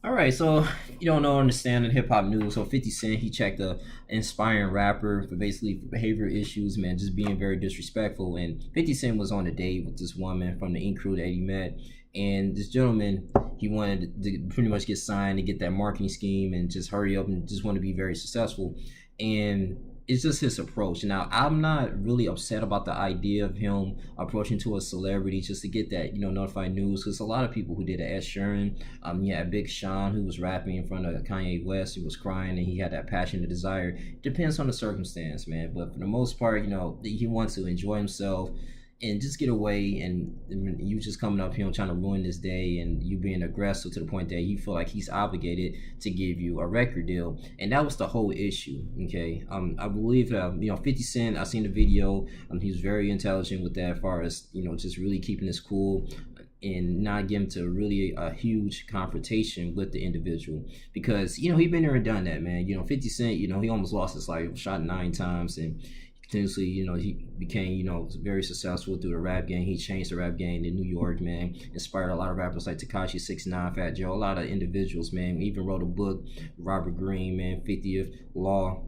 All right, so you don't know understand in hip hop news. So 50 Cent, he checked the inspiring rapper for basically behavioral issues, man, just being very disrespectful. And 50 Cent was on a date with this woman from the Ink Crew that he met, and this gentleman, he wanted to pretty much get signed to get that marketing scheme and just hurry up and just want to be very successful. And it's just his approach. Now, I'm not really upset about the idea of him approaching to a celebrity just to get that, notified news. Because a lot of people who did it, Ed Sheeran, you had Big Sean, who was rapping in front of Kanye West, he was crying and he had that passion and desire. Depends on the circumstance, man. But for the most part, he wants to enjoy himself and just get away, and you just coming up here trying to ruin this day, and you being aggressive to the point that you feel like he's obligated to give you a record deal. And that was the whole issue. Okay, I believe 50 Cent, I seen the video. He was very intelligent with that, as far as just really keeping his cool and not getting to really a huge confrontation with the individual, because he been there and done that, man. 50 Cent, he almost lost his life, shot 9 times, and continuously, he became, very successful through the rap game. He changed the rap game in New York, man. Inspired a lot of rappers like Tekashi 6ix9ine, Fat Joe, a lot of individuals, man. He even wrote a book, Robert Greene, man, 50th Law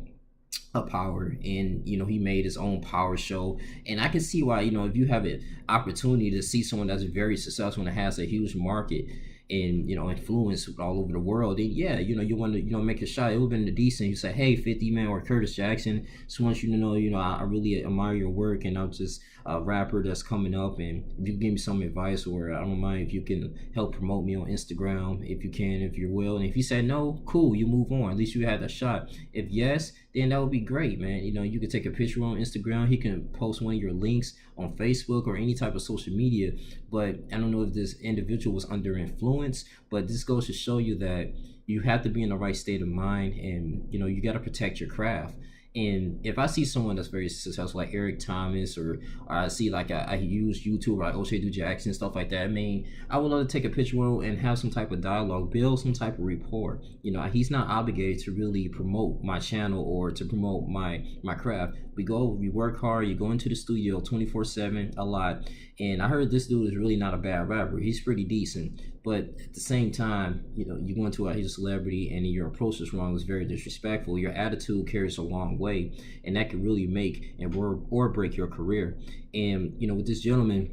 of Power, and he made his own power show. And I can see why, if you have an opportunity to see someone that's very successful and has a huge market and influence all over the world, then yeah, you want to make a shot. It would have been decent. You say, hey, 50 man, or Curtis Jackson, just want you to know, I really admire your work, and I'm just a rapper that's coming up, and if you give me some advice, or I don't mind if you can help promote me on Instagram, if you can, if you will. And if you say no, cool, you move on. At least you had a shot. If yes, then that would be great, man. You can take a picture on Instagram. He can post one of your links on Facebook or any type of social media. But I don't know if this individual was under influence, but this goes to show you that you have to be in the right state of mind, and you got to protect your craft. And if I see someone that's very successful, like Eric Thomas, or I see like I use YouTube, like O'Shea Du Jackson, stuff like that, I mean, I would love to take a picture with him and have some type of dialogue, build some type of rapport. He's not obligated to really promote my channel or to promote my craft. We work hard, you go into the studio 24/7 a lot. And I heard this dude is really not a bad rapper. He's pretty decent. But at the same time, you go into he's a celebrity, and your approach is wrong. It's very disrespectful. Your attitude carries a long way, and that could really make or break your career. And with this gentleman,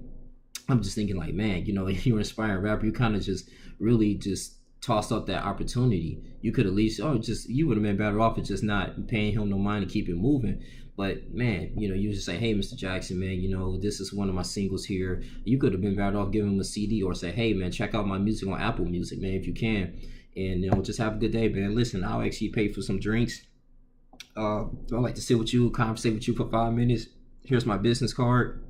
I'm just thinking like, man, you're an inspiring rapper. You kind of just really just tossed up that opportunity. You could at least, you would have been better off at just not paying him no mind to keep it moving. But man, you just say, hey, Mr. Jackson, man, this is one of my singles here. You could have been better off giving him a CD, or say, hey, man, check out my music on Apple Music, man, if you can. And just have a good day, man. Listen, I'll actually pay for some drinks. I'd like to sit with you, conversate with you for 5 minutes. Here's my business card.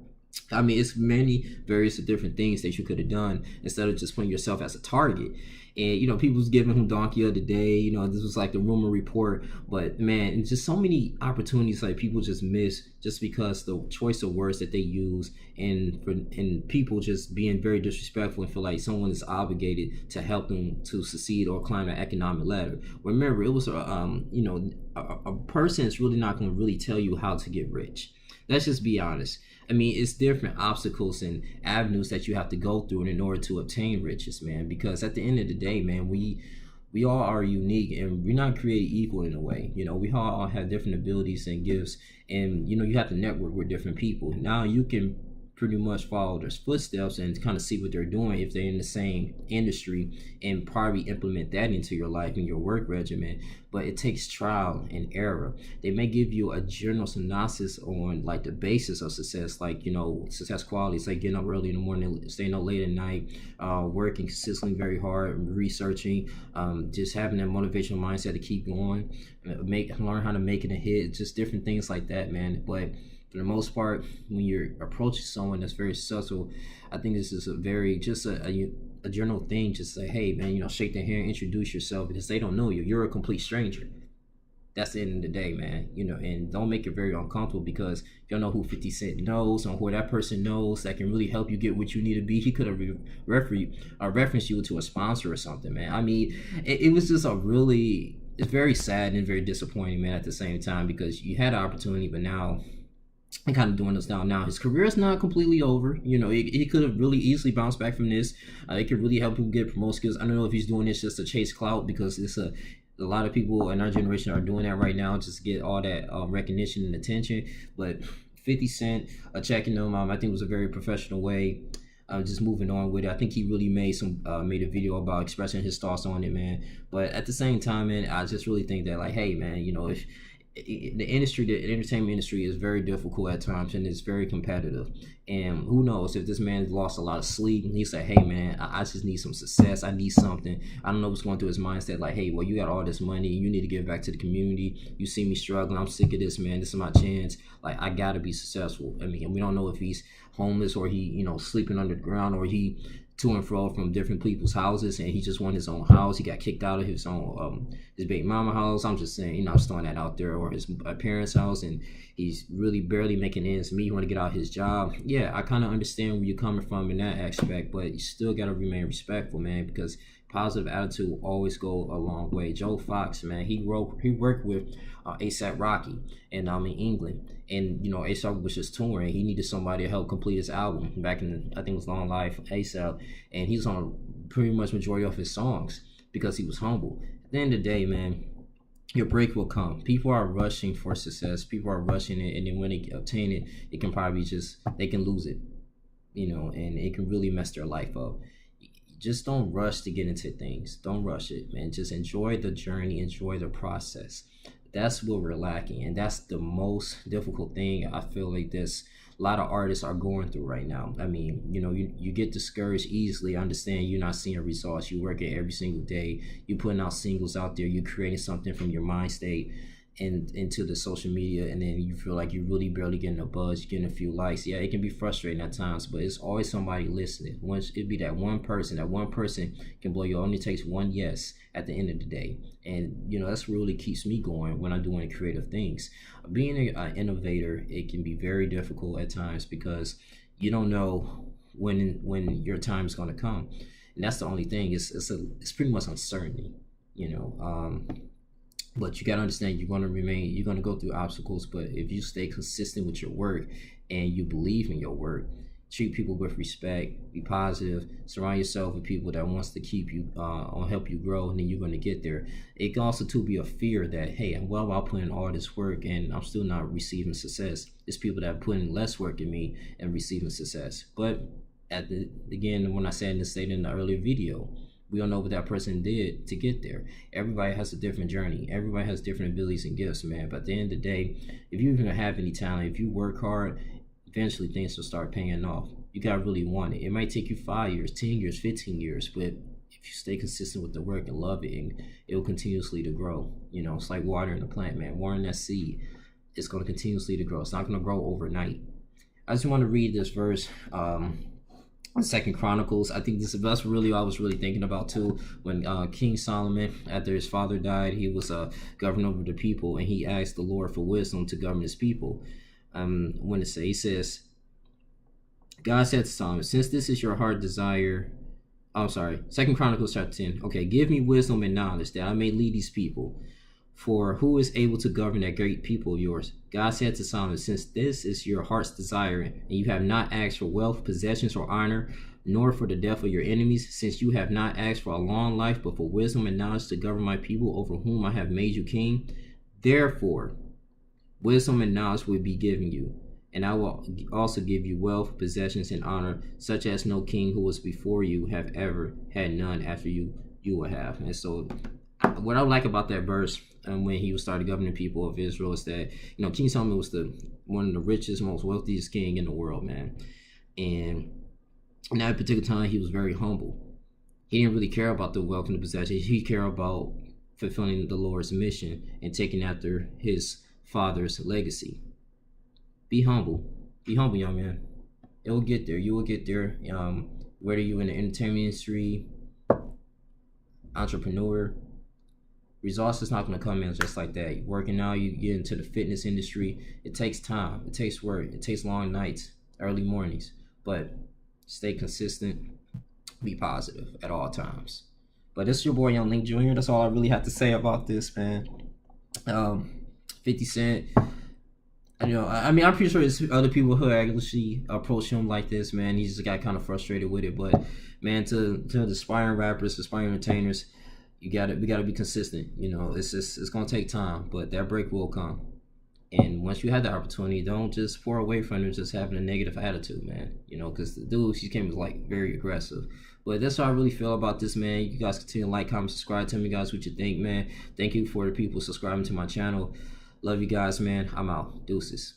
I mean, it's many various different things that you could have done instead of just putting yourself as a target. And people was giving him donkey of the day. This was like the rumor report. But man, and just so many opportunities like people just miss just because the choice of words that they use, and people just being very disrespectful and feel like someone is obligated to help them to succeed or climb an economic ladder. Remember, it was a person is really not going to really tell you how to get rich. Let's just be honest. I mean, it's different obstacles and avenues that you have to go through in order to obtain riches, man. Because at the end of the day, man, we all are unique, and we're not created equal in a way. We all have different abilities and gifts, and you have to network with different people. Now you can pretty much follow their footsteps and kind of see what they're doing if they're in the same industry, and probably implement that into your life and your work regimen. But it takes trial and error. They may give you a general synopsis on like the basis of success, like success qualities, like getting up early in the morning, staying up late at night, working consistently very hard, researching, just having that motivational mindset to keep going, learn how to make it a hit, just different things like that, man. But for the most part, when you're approaching someone that's very successful, I think this is a very just a general thing. Just say, hey, man, shake their hand, introduce yourself, because they don't know you. You're a complete stranger. That's the end of the day, man. And don't make it very uncomfortable, because you don't know who 50 Cent knows or who that person knows that can really help you get what you need to be. He could have referenced you to a sponsor or something, man. I mean, it was just it's very sad and very disappointing, man, at the same time, because you had an opportunity, but now and kind of doing this now. His career is not completely over. You know, he could have really easily bounced back from this. It could really help him get promoted. Because I don't know if he's doing this just to chase clout, because it's a lot of people in our generation are doing that right now just to get all that recognition and attention. But 50 Cent checking him, I think it was a very professional way. Just moving on with it. I think he really made a video about expressing his thoughts on it, man. But at the same time, man, I just really think that, like, hey, man, you know, if the entertainment industry is very difficult at times, and it's very competitive. And who knows, if this man lost a lot of sleep and he said, hey man, I just need some success, I need something. I don't know what's going through his mindset, like, hey, well, you got all this money, you need to give back to the community, you see me struggling, I'm sick of this, man, this is my chance, like, I gotta be successful. I mean, we don't know if he's homeless, or he, you know, sleeping underground, or he to and fro from different people's houses, and he just won his own house. He got kicked out of his own his baby mama house. I'm just saying, you know, I'm just throwing that out there, or his parents' house, and he's really barely making ends meet. He want to get out his job. Yeah, I kind of understand where you're coming from in that aspect, but you still got to remain respectful, man, because positive attitude will always go a long way. Joe Fox, man, he worked with ASAP Rocky and in England, and you know, ASAP was just touring. He needed somebody to help complete his album back in, I think it was Long Life ASAP, and he's on pretty much majority of his songs because he was humble. At the end of the day, man, your break will come. People are rushing for success. People are rushing it, and then when they obtain it, it can probably they can lose it, you know, and it can really mess their life up. Just don't rush to get into things. Don't rush it, man. Just enjoy the journey, enjoy the process. That's what we're lacking, and that's the most difficult thing I feel like this a lot of artists are going through right now. I mean, you know, you get discouraged easily. I understand you're not seeing results. You work it every single day. You're putting out singles out there. You're creating something from your mind state and into the social media, and then you feel like you're really barely getting a buzz, you're getting a few likes. Yeah, it can be frustrating at times, but it's always somebody listening. Once it'd be that one person can blow you. It only takes one yes at the end of the day, and you know, that's really keeps me going when I'm doing creative things. Being an innovator, it can be very difficult at times because you don't know when your time is going to come, and that's the only thing. It's pretty much uncertainty, you know. But you gotta understand, you're gonna go through obstacles, but if you stay consistent with your work and you believe in your work, treat people with respect, be positive, surround yourself with people that wants to keep you, help you grow, and then you're gonna get there. It can also too be a fear that, hey, well, I'll put in all this work and I'm still not receiving success. There's people that put in less work than me and receiving success. But again, when I said in the earlier video, we don't know what that person did to get there. Everybody has a different journey. Everybody has different abilities and gifts, man. But at the end of the day, if you even have any talent, if you work hard, eventually things will start paying off. You gotta really want it. It might take you 5 years, 10 years, 15 years, but if you stay consistent with the work and love it, and it will continuously to grow. You know, it's like watering a plant, man. Watering that seed, it's gonna continuously to grow. It's not gonna grow overnight. I just want to read this verse. Second Chronicles. I think that's really what I was really thinking about too. When King Solomon, after his father died, he was a governor over the people, and he asked the Lord for wisdom to govern his people. When it he says, God said to Solomon, since this is your heart desire, I'm sorry, Second Chronicles chapter 10. Okay, give me wisdom and knowledge that I may lead these people. For who is able to govern that great people of yours? God said to Solomon, since this is your heart's desire, and you have not asked for wealth, possessions, or honor, nor for the death of your enemies, since you have not asked for a long life, but for wisdom and knowledge to govern my people over whom I have made you king, therefore wisdom and knowledge will be given you, and I will also give you wealth, possessions, and honor, such as no king who was before you have ever had, none after you will have. And so what I like about that verse, when he was started governing people of Israel, is that, you know, King Solomon was one of the richest, most wealthiest king in the world, man. And in that particular time, he was very humble. He didn't really care about the wealth and the possessions. He cared about fulfilling the Lord's mission and taking after his father's legacy. Be humble. Be humble, young man. It will get there. You will get there. Whether you're in the entertainment industry, entrepreneur, results is not going to come in just like that. You're working out, you get into the fitness industry. It takes time. It takes work. It takes long nights, early mornings. But stay consistent. Be positive at all times. But this is your boy Young Link Jr. That's all I really have to say about this, man. 50 Cent. I mean, I'm pretty sure there's other people who actually approach him like this, man. He just got kind of frustrated with it, but man, to the aspiring rappers, aspiring entertainers, we gotta be consistent. It's gonna take time, but that break will come. And once you have the opportunity, don't just pour away from him just having a negative attitude, man. Because the dude, he came was like very aggressive. But that's how I really feel about this, man. You guys continue to like, comment, subscribe. Tell me, guys, what you think, man. Thank you for the people subscribing to my channel. Love you guys, man. I'm out. Deuces.